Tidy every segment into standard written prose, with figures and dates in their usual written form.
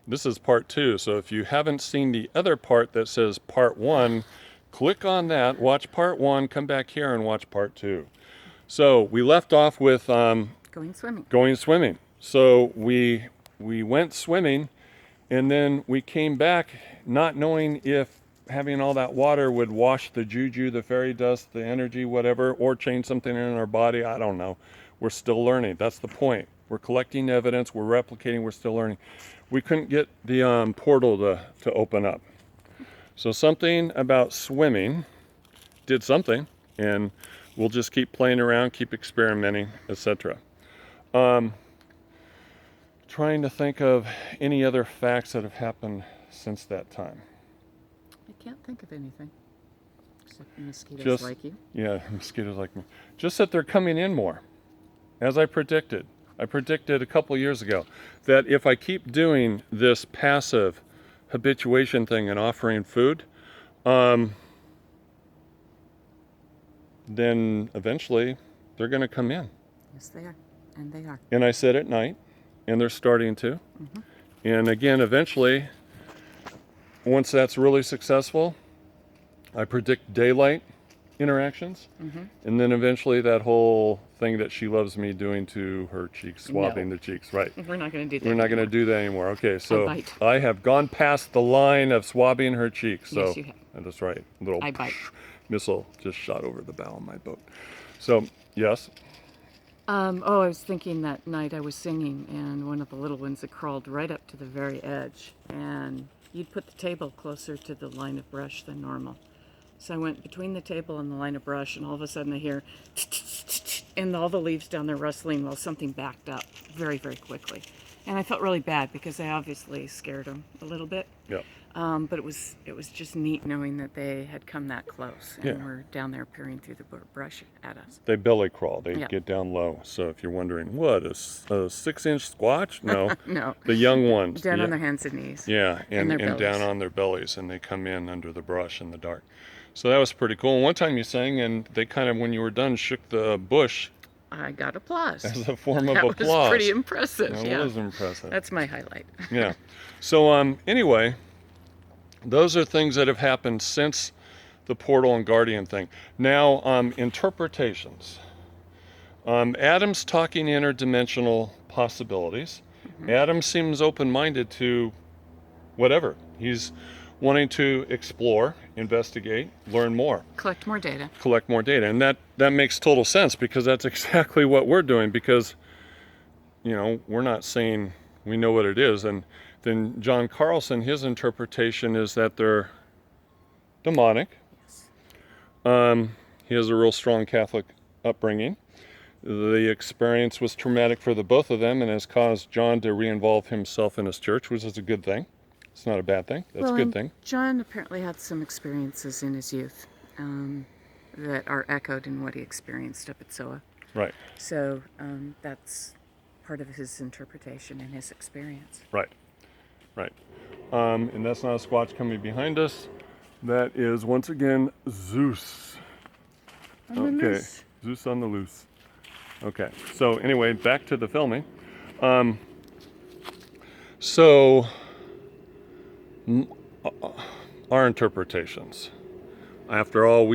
This is part 2. So if you haven't seen the other part that says part 1, click on that, watch part 1, come back here and watch part 2. So we left off with Going swimming. going swimming. So we went swimming, and then we came back not knowing if having all that water would wash the juju, the fairy dust, the energy, whatever, or change something in our body. I don't know. We're still learning. That's the point. We're collecting evidence. We're replicating. We're still learning. We couldn't get the portal to open up. So something about swimming did something, and we'll just keep playing around, keep experimenting, etc. Trying to think of any other facts that have happened since that time. I can't think of anything. Except mosquitoes Just, like you. Yeah, mosquitoes like me. Just that they're coming in more, as I predicted. I predicted a couple years ago that if I keep doing this passive habituation thing and offering food, then eventually they're going to come in. Yes, they are. And they are. And I said at night, and they're starting to. Mm-hmm. And again, eventually, once that's really successful, I predict daylight interactions. Mm-hmm. And then eventually that whole thing that she loves me doing to her cheeks, swabbing the cheeks. Right. We're not going to do that. We're not going to do that anymore. Okay, so I have gone past the line of swabbing her cheeks. So yes, you have. That's right. A little I bite. Missile just shot over the bow of my boat. So, yes. I was thinking that night I was singing, and one of the little ones had crawled right up to the very edge, and you'd put the table closer to the line of brush than normal. So I went between the table and the line of brush, and all of a sudden I hear, and all the leaves down there rustling while something backed up very, very quickly. And I felt really bad because I obviously scared them a little bit. Yep. But it was just neat knowing that they had come that close and were down there peering through the brush at us. They belly crawl. They get down low. So if you're wondering, what, a 6-inch squatch? No. No. The young ones. Down on their hands and knees. Yeah, and down on their bellies, and they come in under the brush in the dark. So that was pretty cool. And one time you sang, and they kind of, when you were done, shook the bush. I got applause. As a form of applause. That was pretty impressive. That was impressive. That's my highlight. Yeah. So anyway, those are things that have happened since the portal and guardian thing. Now, interpretations. Adam's talking interdimensional possibilities. Mm-hmm. Adam seems open-minded to whatever. He's wanting to explore, investigate, learn more. Collect more data. And that makes total sense, because that's exactly what we're doing, because, we're not saying we know what it is. And then John Carlson, his interpretation is that they're demonic. Yes. He has a real strong Catholic upbringing. The experience was traumatic for the both of them and has caused John to re-involve himself in his church, which is a good thing. It's not a bad thing. That's a good thing. John apparently had some experiences in his youth that are echoed in what he experienced up at SOA. Right. So that's part of his interpretation and his experience. Right. And that's not a squatch coming behind us. That is, once again, Zeus. Okay. Zeus on the loose. Okay. So anyway, back to the filming. So our interpretations. After all,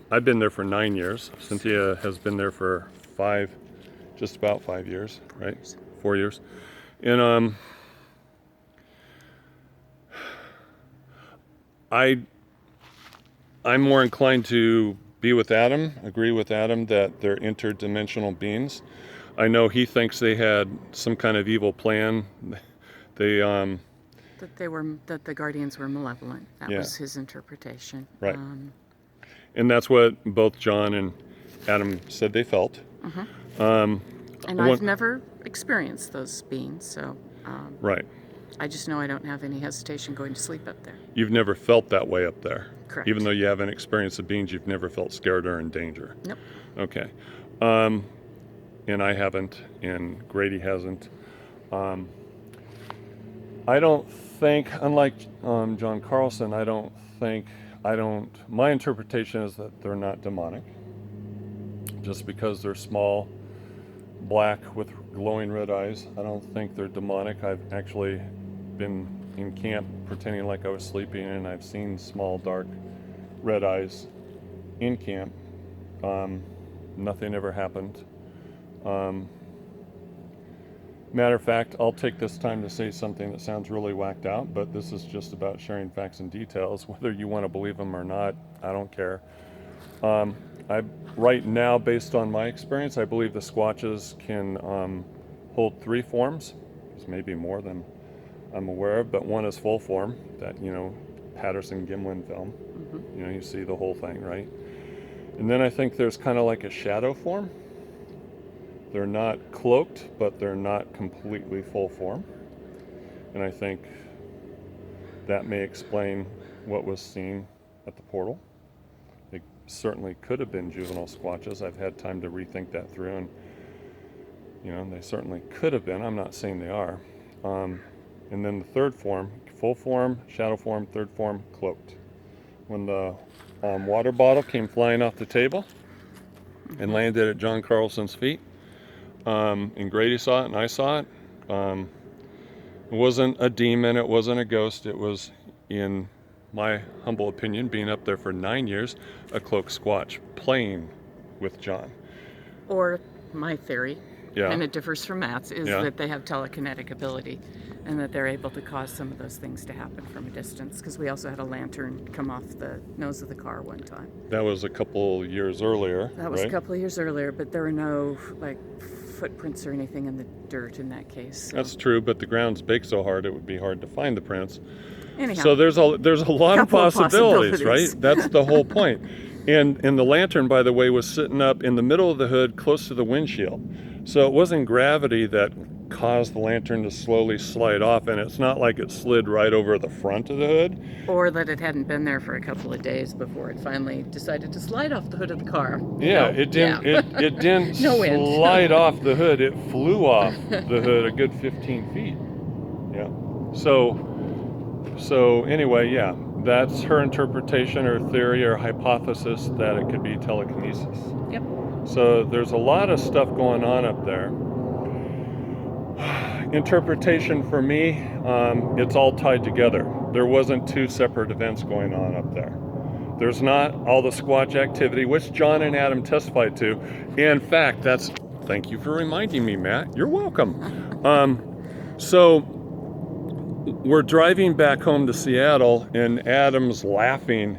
I've been there for 9 years. Cynthia has been there for just about 5 years, right? 4 years. And I'm more inclined to be with Adam, agree with Adam that they're interdimensional beings. I know he thinks they had some kind of evil plan. They that the guardians were malevolent. That was his interpretation. Right. And that's what both John and Adam said they felt. And I've never experienced those beings, so right. I just know I don't have any hesitation going to sleep up there. You've never felt that way up there? Correct. Even though you haven't experienced the beings, you've never felt scared or in danger? Nope. Okay. And I haven't, and Grady hasn't. I don't think, unlike John Carlson, my interpretation is that they're not demonic. Just because they're small, black with glowing red eyes, I don't think they're demonic. I've actually been in camp pretending like I was sleeping, and I've seen small dark red eyes in camp. Nothing ever happened. Matter of fact, I'll take this time to say something that sounds really whacked out, but this is just about sharing facts and details. Whether you want to believe them or not, I don't care. Right now, based on my experience, I believe the Squatches can hold 3 forms. There's maybe more than I'm aware of, but one is full form, that, Patterson Gimlin film. Mm-hmm. You see the whole thing, right? And then I think there's kind of like a shadow form. They're not cloaked, but they're not completely full form. And I think that may explain what was seen at the portal. They certainly could have been juvenile Squatches. I've had time to rethink that through, and they certainly could have been. I'm not saying they are. And then the third form, full form, shadow form, third form, cloaked. When the water bottle came flying off the table and landed at John Carlson's feet, and Grady saw it and I saw it, it wasn't a demon, it wasn't a ghost, it was, in my humble opinion, being up there for 9 years, a cloaked Squatch playing with John. Or my theory, Yeah. and it differs from Matt's, is Yeah. that they have telekinetic ability and that they're able to cause some of those things to happen from a distance, because we also had a lantern come off the nose of the car one time. That was a couple years earlier. That was right? a couple of years earlier, but there were no footprints or anything in the dirt in that case. So. That's true, but the ground's baked so hard it would be hard to find the prints. Anyhow, So there's a lot of Couple of possibilities, possibilities. right? That's the whole point. And the lantern, by the way, was sitting up in the middle of the hood, close to the windshield. So it wasn't gravity that caused the lantern to slowly slide off, and it's not like it slid right over the front of the hood. or that it hadn't been there for a couple of days before it finally decided to slide off the hood of the car. Yeah, it didn't. Yeah. It didn't No wind. slide off the hood. It flew off the hood a good 15 feet. Yeah. So anyway, yeah, that's her interpretation or theory or hypothesis that it could be telekinesis. Yep. So there's a lot of stuff going on up there. Interpretation for me, it's all tied together. There wasn't 2 separate events going on up there. There's not all the Squatch activity, which John and Adam testified to. In fact, thank you for reminding me, Matt. You're welcome. So we're driving back home to Seattle, and Adam's laughing,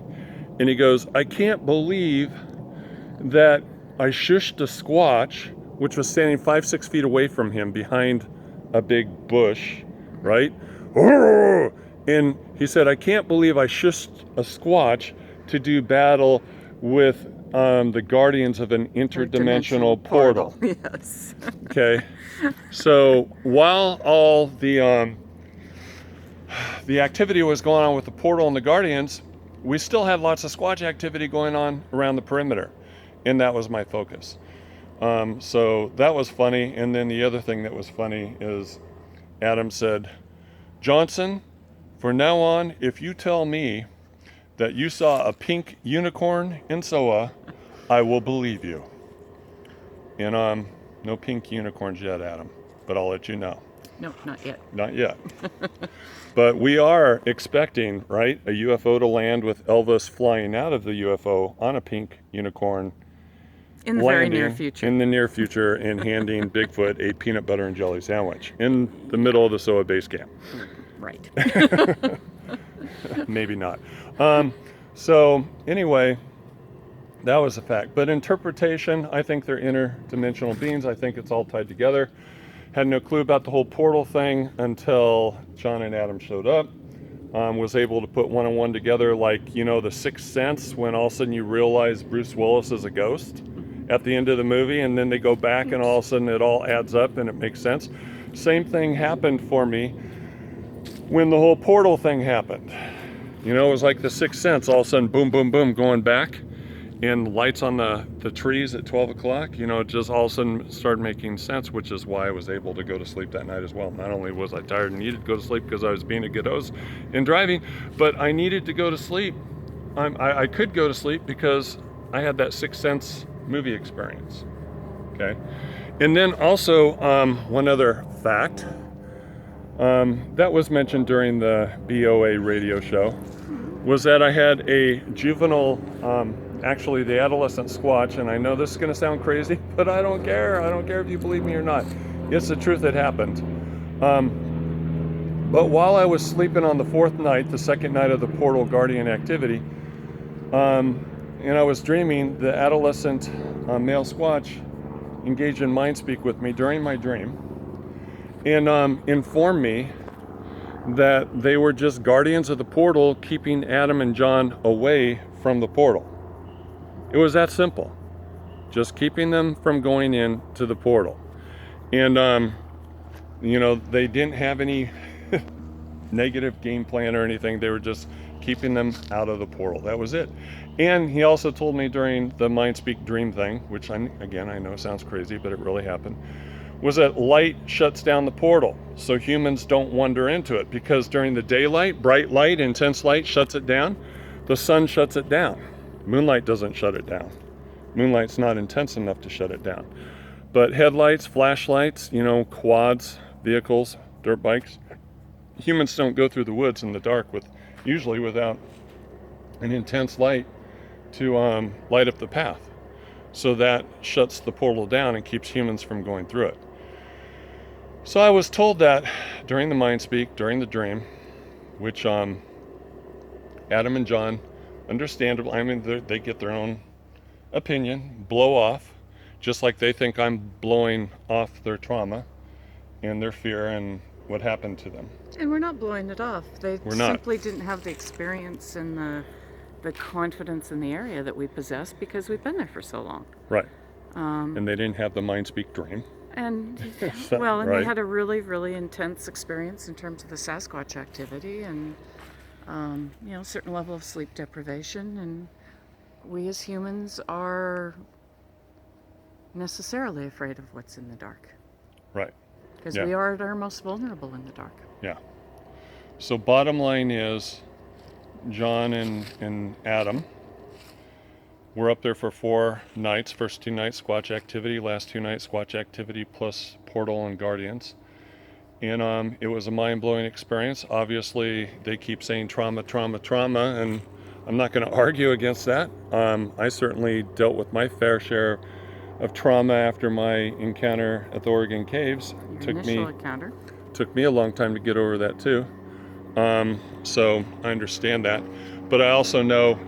and he goes, I can't believe that I shushed a Squatch, which was standing 5-6 feet away from him behind a big bush, right? And he said, I can't believe I shushed a Squatch to do battle with the guardians of an interdimensional portal. Yes. Okay. So while all the activity was going on with the portal and the guardians, we still had lots of Squatch activity going on around the perimeter. And that was my focus. So that was funny. And then the other thing that was funny is Adam said, Johnson, from now on, if you tell me that you saw a pink unicorn in SOA, I will believe you. And no pink unicorns yet, Adam, but I'll let you know. No, not yet. Not yet. But we are expecting, right, a UFO to land with Elvis flying out of the UFO on a pink unicorn. In the very near future. In the near future, and handing Bigfoot a peanut butter and jelly sandwich in the middle of the SOA base camp. Right. Maybe not. So anyway, that was a fact. But interpretation, I think they're interdimensional beings. I think it's all tied together. Had no clue about the whole portal thing until John and Adam showed up. Was able to put one and one together, like, the Sixth Sense, when all of a sudden you realize Bruce Willis is a ghost at the end of the movie, and then they go back and all of a sudden it all adds up and it makes sense. Same thing happened for me when the whole portal thing happened. It was like the Sixth Sense, all of a sudden boom, boom, boom, going back, and lights on the trees at 12 o'clock, it just all of a sudden started making sense, which is why I was able to go to sleep that night as well. Not only was I tired and needed to go to sleep because I was being a good host and driving, but I needed to go to sleep. I could go to sleep because I had that Sixth Sense movie experience. Okay. And then also, one other fact, that was mentioned during the BOA radio show, was that I had a juvenile, actually the adolescent squatch, and I know this is going to sound crazy, but I don't care. I don't care if you believe me or not. It's the truth that happened. But while I was sleeping on the fourth night, the second night of the portal guardian activity, and I was dreaming, the adolescent male squatch engaged in mind speak with me during my dream and informed me that they were just guardians of the portal, keeping Adam and John away from the portal. It was that simple. Just keeping them from going into the portal. And, they didn't have any negative game plan or anything. They were just keeping them out of the portal. That was it. And he also told me during the mind speak dream thing, which I know sounds crazy, but it really happened, was that light shuts down the portal so humans don't wander into it, because during the daylight, bright light, intense light shuts it down. The sun shuts it down. Moonlight doesn't shut it down. Moonlight's not intense enough to shut it down. But headlights, flashlights, quads, vehicles, dirt bikes, humans don't go through the woods in the dark usually without an intense light to light up the path. So that shuts the portal down and keeps humans from going through it. So I was told that during the mind speak, during the dream, which Adam and John, understandably, they get their own opinion, blow off, just like they think I'm blowing off their trauma and their fear and what happened to them. And we're not blowing it off. They We're not. simply didn't have the experience and the confidence in the area that we possess because we've been there for so long. Right. And they didn't have the mind speak dream. And Right. they had a really, really intense experience in terms of the Sasquatch activity and a certain level of sleep deprivation. And we as humans are necessarily afraid of what's in the dark. Right. Because Yeah. we are at our most vulnerable in the dark. Yeah. So bottom line is, John and Adam were up there for 4 nights. First 2 nights Squatch activity, last 2 nights Squatch activity plus portal and guardians. And it was a mind-blowing experience. Obviously, they keep saying trauma, trauma, trauma, and I'm not going to argue against that. I certainly dealt with my fair share of trauma after my encounter at the Oregon Caves. Initial encounter. Took me a long time to get over that too. So I understand that. But I also know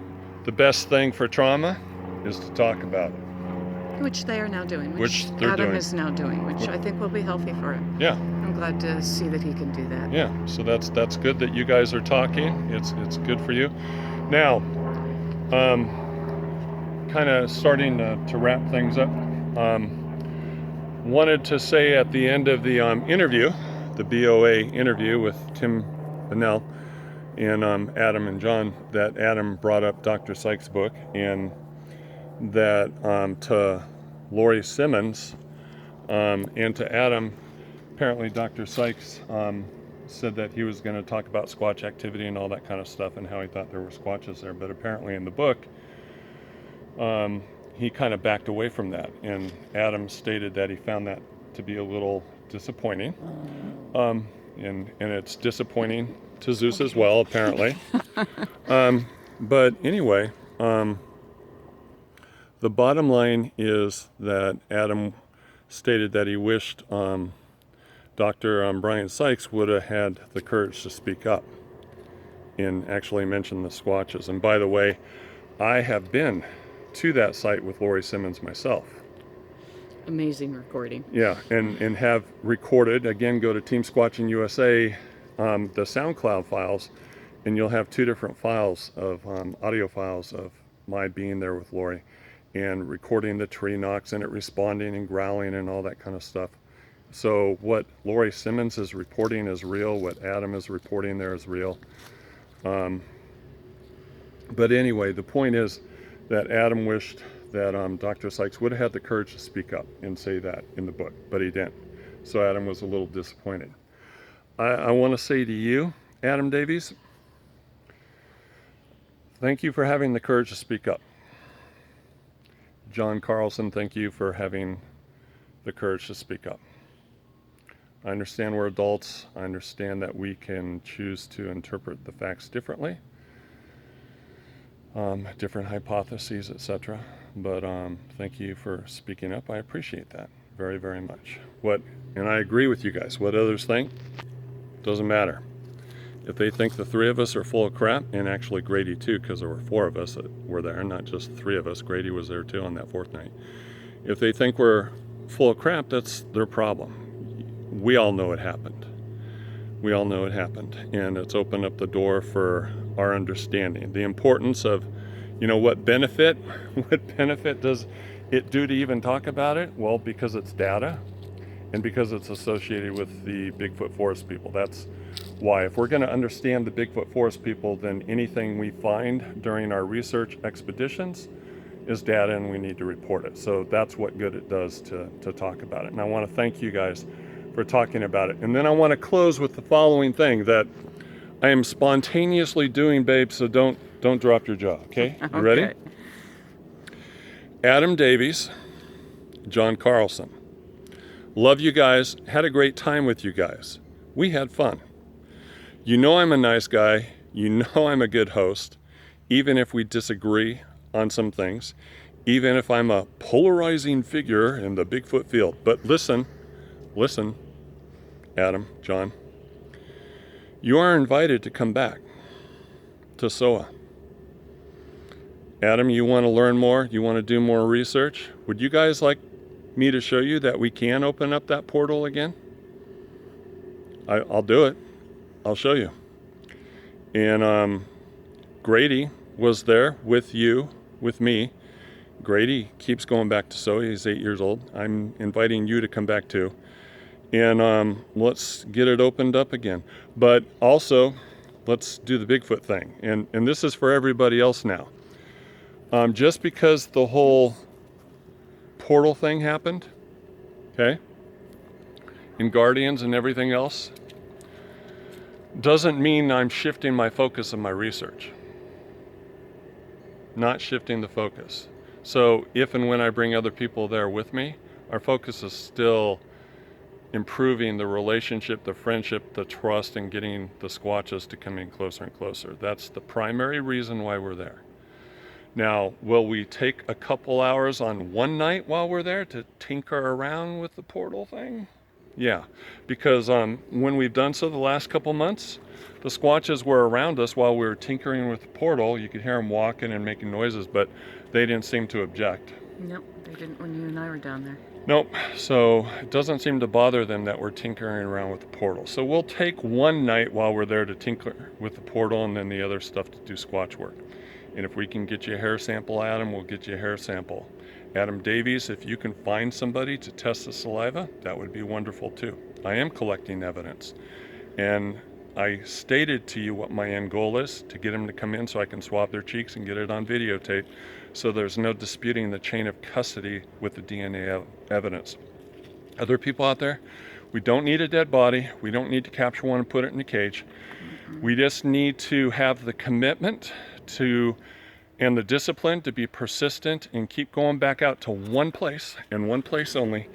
the best thing for trauma is to talk about it. Which they are now doing. Which they're Adam doing. is now doing, which I think will be healthy for him. Yeah. I'm glad to see that he can do that. Yeah. So that's good that you guys are talking. It's good for you. Now, kind of starting to wrap things up. Wanted to say at the end of the interview, the BOA interview with Tim Bennell and Adam and John, that Adam brought up Dr. Sykes' book, and that to Lori Simmons and to Adam, apparently Dr. Sykes said that he was going to talk about Squatch activity and all that kind of stuff and how he thought there were Squatches there, but apparently in the book he kind of backed away from that, and Adam stated that he found that to be a little disappointing, and it's disappointing to Zeus as well, apparently. But anyway, the bottom line is that Adam stated that he wished Dr. Brian Sykes would have had the courage to speak up and actually mention the Squatches. And by the way, I have been to that site with Lori Simmons myself. Amazing recording. Yeah, and have recorded, again, go to Team Squatching USA, the SoundCloud files, and you'll have 2 different files of audio files of my being there with Lori and recording the tree knocks and it responding and growling and all that kind of stuff. So what Lori Simmons is reporting is real, what Adam is reporting there is real. But anyway, the point is that Adam wished that Dr. Sykes would have had the courage to speak up and say that in the book, but he didn't. So Adam was a little disappointed. I want to say to you, Adam Davies, thank you for having the courage to speak up. John Carlson, thank you for having the courage to speak up. I understand we're adults. I understand that we can choose to interpret the facts differently, different hypotheses, etc. But thank you for speaking up. I appreciate that very, very much. And I agree with you guys. What others think doesn't matter. If they think the three of us are full of crap, and actually Grady too, because there were four of us that were there, not just three of us. Grady was there too on that fourth night. If they think we're full of crap, that's their problem. We all know it happened. We all know it happened, and it's opened up the door for our understanding. The importance of, what benefit does it do to even talk about it? Well, because it's data, and because it's associated with the Bigfoot Forest people. That's why. If we're going to understand the Bigfoot Forest people, then anything we find during our research expeditions is data, and we need to report it. So that's what good it does to talk about it. And I want to thank you guys for talking about it. And then I want to close with the following thing that I am spontaneously doing, babe, so don't drop your jaw, okay? You ready? Okay. Adam Davies, John Carlson. Love you guys. Had a great time with you guys. We had fun. You know I'm a nice guy. You know I'm a good host, even if we disagree on some things, even if I'm a polarizing figure in the Bigfoot field. But listen, Adam, John, you are invited to come back to SOA. Adam, you want to learn more? You want to do more research? Would you guys like me to show you that we can open up that portal again? I'll do it. I'll show you. And Grady was there with you, with me. Grady keeps going back to SOA. He's 8 years old. I'm inviting you to come back too. And let's get it opened up again. But also, let's do the Bigfoot thing. And this is for everybody else now. Just because the whole portal thing happened, okay, in Guardians and everything else, doesn't mean I'm shifting my focus of my research. Not shifting the focus. So if and when I bring other people there with me, our focus is still improving the relationship, the friendship, the trust, and getting the Squatches to come in closer and closer. That's the primary reason why we're there. Now, will we take a couple hours on one night while we're there to tinker around with the portal thing? Yeah, because when we've done so the last couple months, the Squatches were around us while we were tinkering with the portal. You could hear them walking and making noises, but they didn't seem to object. Nope, they didn't when you and I were down there. Nope, so it doesn't seem to bother them that we're tinkering around with the portal. So we'll take one night while we're there to tinker with the portal, and then the other stuff to do Squatch work. And if we can get you a hair sample, Adam, we'll get you a hair sample. Adam Davies, if you can find somebody to test the saliva, that would be wonderful too. I am collecting evidence. And I stated to you what my end goal is, to get them to come in so I can swab their cheeks and get it on videotape, so there's no disputing the chain of custody with the DNA evidence. Other people out there, we don't need a dead body. We don't need to capture one and put it in a cage. We just need to have the commitment and the discipline to be persistent and keep going back out to one place and one place only,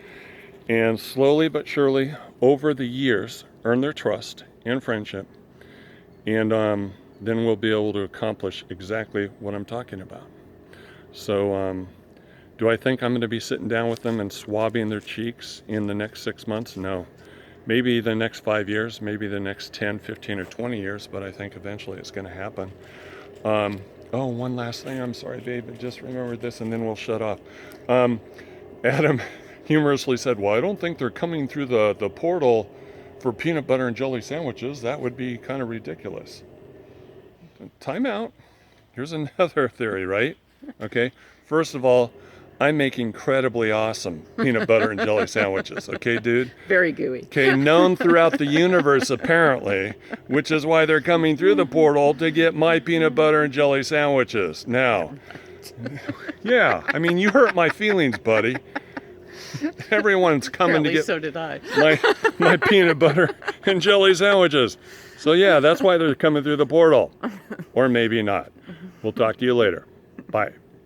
and slowly but surely over the years earn their trust and friendship, and then we'll be able to accomplish exactly what I'm talking about. So do I think I'm going to be sitting down with them and swabbing their cheeks in the next 6 months? No. Maybe the next 5 years, maybe the next 10, 15, or 20 years, but I think eventually it's going to happen. Oh, one last thing. I'm sorry, babe. I just remembered this, and then we'll shut off. Adam humorously said, well, I don't think they're coming through the portal for peanut butter and jelly sandwiches. That would be kind of ridiculous. Time out. Here's another theory, right? Okay. First of all, I make incredibly awesome peanut butter and jelly sandwiches. Okay, dude? Very gooey. Okay, known throughout the universe, apparently, which is why they're coming through the portal to get my peanut butter and jelly sandwiches. Now, yeah, I mean, you hurt my feelings, buddy. Everyone's coming Apparently to get so did I. my peanut butter and jelly sandwiches. So yeah, that's why they're coming through the portal. Or maybe not. We'll talk to you later. Bye.